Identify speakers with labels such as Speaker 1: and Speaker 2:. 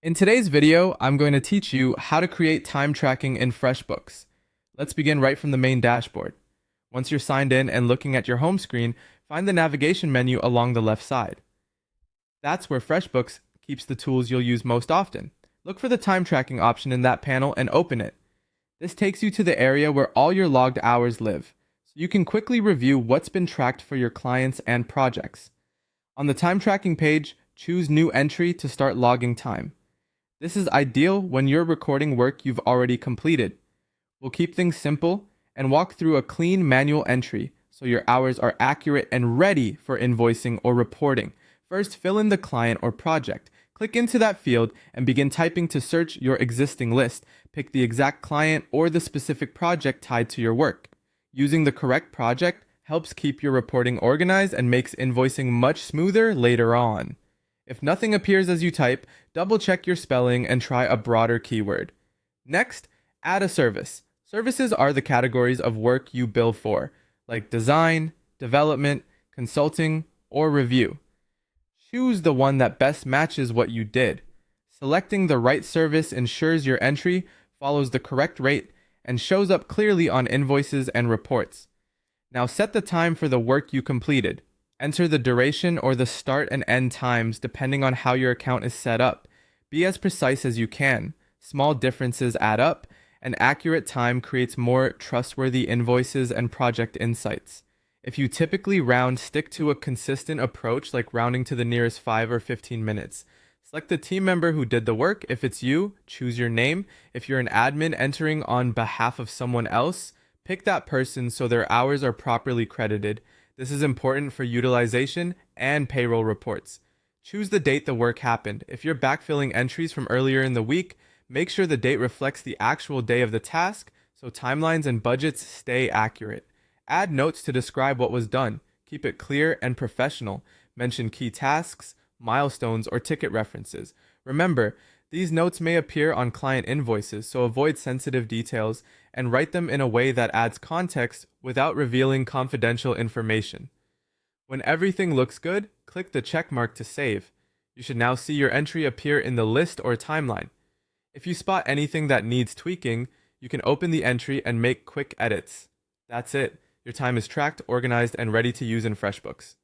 Speaker 1: In today's video, I'm going to teach you how to create time tracking in Freshbooks. Let's begin right from the main dashboard. Once you're signed in and looking at your home screen, find the navigation menu along the left side. That's where Freshbooks keeps the tools you'll use most often. Look for the time tracking option in that panel and open it. This takes you to the area where all your logged hours live, so you can quickly review what's been tracked for your clients and projects. On the time tracking page, choose New Entry to start logging time. This is ideal when you're recording work you've already completed. We'll keep things simple and walk through a clean manual entry so your hours are accurate and ready for invoicing or reporting. First, fill in the client or project. Click into that field and begin typing to search your existing list. Pick the exact client or the specific project tied to your work. Using the correct project helps keep your reporting organized and makes invoicing much smoother later on. If nothing appears as you type, double check your spelling and try a broader keyword. Next, add a service. Services are the categories of work you bill for, like design, development, consulting, or review. Choose the one that best matches what you did. Selecting the right service ensures your entry follows the correct rate and shows up clearly on invoices and reports. Now set the time for the work you completed. Enter the duration or the start and end times depending on how your account is set up. Be as precise as you can. Small differences add up, and accurate time creates more trustworthy invoices and project insights. If you typically round, stick to a consistent approach like rounding to the nearest 5 or 15 minutes. Select the team member who did the work. If it's you, choose your name. If you're an admin entering on behalf of someone else, pick that person so their hours are properly credited. This is important for utilization and payroll reports. Choose the date the work happened. If you're backfilling entries from earlier in the week, make sure the date reflects the actual day of the task so timelines and budgets stay accurate. Add notes to describe what was done. Keep it clear and professional. Mention key tasks, milestones, or ticket references. Remember, these notes may appear on client invoices, so avoid sensitive details and write them in a way that adds context without revealing confidential information. When everything looks good, click the check mark to save. You should now see your entry appear in the list or timeline. If you spot anything that needs tweaking, you can open the entry and make quick edits. That's it. Your time is tracked, organized, and ready to use in FreshBooks.